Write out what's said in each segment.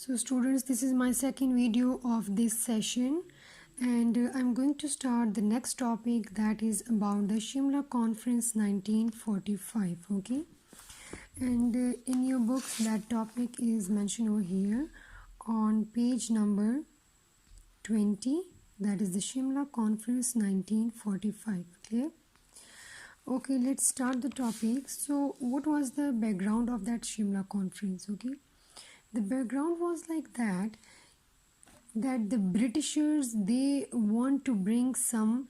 So students, this is my second video of this session, and I'm going to start the next topic, that is about the Shimla Conference 1945. Okay, and in your books that topic is mentioned over here on page number 20, that is the Shimla Conference 1945. Clear? Okay, let's start the topic. So what was the background of that Shimla Conference? Okay, the background was like that the Britishers, they want to bring some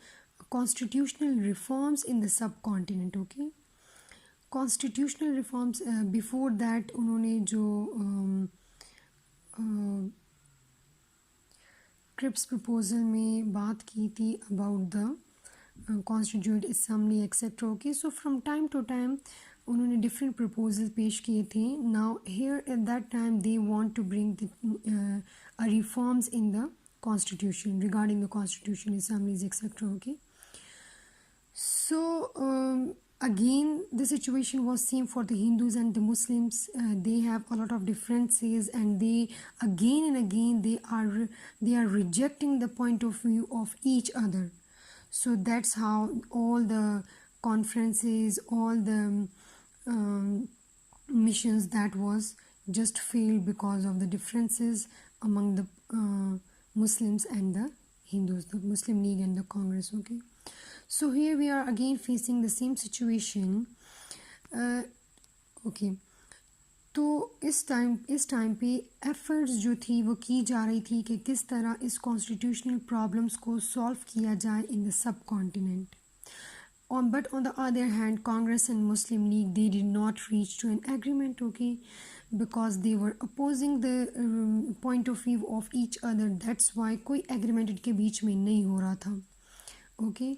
constitutional reforms in the subcontinent. Okay, constitutional reforms. Before that उन्होंने जो Cripps proposal में बात की थी about the constitute assembly etcetera. Okay, so from time to time उन्होंने different proposal पेश किए थे. Now here at that time they want to bring the reforms in the constitution regarding the constitution assemblies etc. Okay, so again the situation was same for the Hindus and the Muslims. They have a lot of differences, and they again and again they are rejecting the point of view of each other. So that's how all the conferences, all the missions that was just failed because of the differences among the Muslims and the Hindus, the Muslim League and the Congress. Okay, so here we are again facing the same situation. Okay, तो इस time पे efforts जो थी वो की जा रही थी कि किस तरह इस कॉन्स्टिट्यूशनल प्रॉब्लम्स को सॉल्व किया जाए in the sub continent. But on the other hand, Congress and Muslim League, they did not reach to an agreement. Okay, because they were opposing the point of view of each other. That's why कोई agreement इनके बीच में नहीं हो रहा था. Okay,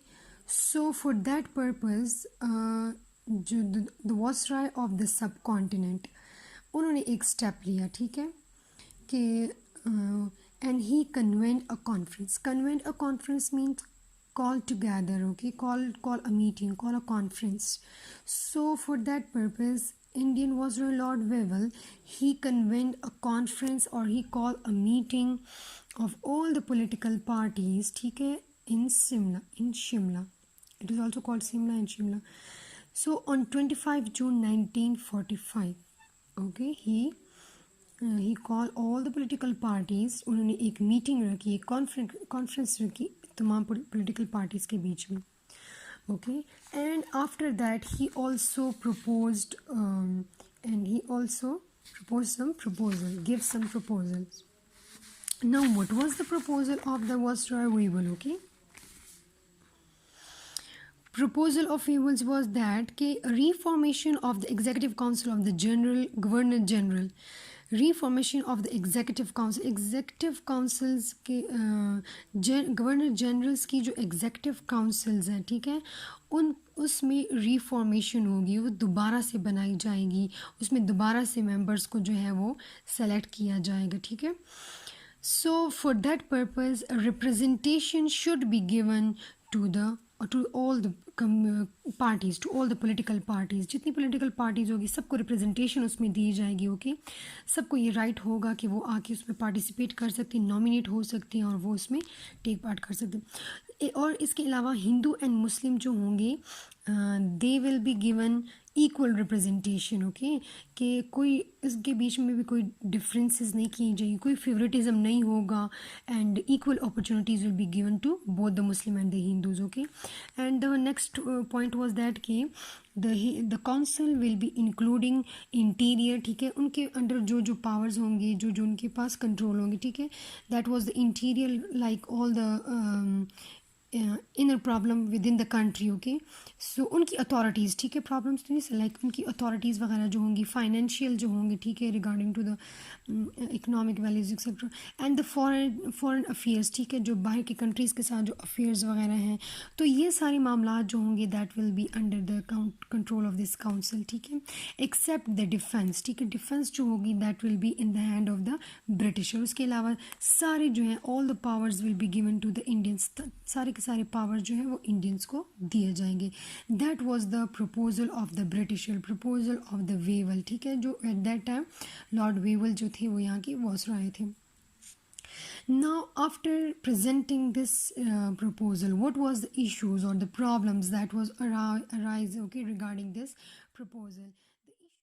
so for that purpose the Viceroy of the subcontinent, उन्होंने एक step लिया. ठीक है कि and he convened a conference. Convened a conference means call together. Okay, call a meeting, call a conference. So for that purpose, Indian Viceroy Lord Wavell, he convened a conference, or he called a meeting of all the political parties. ठीक है, in Shimla. It is also called Simla and Shimla. So on 25 June 1945, okay, he called all the political parties. उन्होंने एक meeting रखी, एक conference रखी तमाम political parties के बीच में. Okay, and after that he also proposed some proposal, give some proposals. Now what was the proposal of the Viceroy Wavell? Okay, proposal of Wavell was that के reformation of the executive council of the governor general, reformation of the executive councils के governor generals की जो executive councils हैं, ठीक है, उसमें reformation होगी, वो दोबारा से बनाई जाएगी, उसमें दोबारा से members को जो है वो select किया जाएगा. ठीक है, so for that purpose a representation should be given to all the parties, to all the political parties. जितनी political parties होगी सबको representation उसमें दी जाएगी. ओके, सबको ये right होगा कि वो आके उसमें participate कर सकते हैं, nominate हो सकते हैं और वो उसमें take part कर सकते हैं. और इसके अलावा हिंदू एंड मुस्लिम जो होंगे they will be given equal representation. Okay, कि कोई इसके बीच में भी कोई differences नहीं की जाएगी, कोई favoritism नहीं होगा, and equal opportunities will be given to both the Muslim and the Hindus. Okay, and the next point was that कि the council will be including interior. ठीक है, उनके अंडर जो powers होंगे, जो उनके पास control होंगे. ठीक है, that was the interior, like all the inner problem within the country. Okay, so उनकी authorities, ठीक है, problems तो नहीं, like उनकी authorities वगैरह जो होंगी, financial जो होंगे, ठीक है, regarding to the economic values etc. and the foreign affairs, ठीक है, जो बाहर के countries के साथ जो affairs वगैरह हैं, तो ये सारी मामलात जो होंगे that will be under the control of this council. ठीक है, except the defense. ठीक है, defense जो होगी that will be in the hand of the British. और उसके अलावा सारे जो हैं all the powers will be given to the Indians. सारे के सारे पावर जो है वो इंडियंस को दिए जाएंगे. That was the proposal of the britisher, proposal of the Wavell. ठीक है, जो eight that time Lord Wavell जो थे वो यहाँ की वायसरॉय थे. Now, after presenting this proposal, what was the issues or the problems that was arise, okay, regarding this proposal?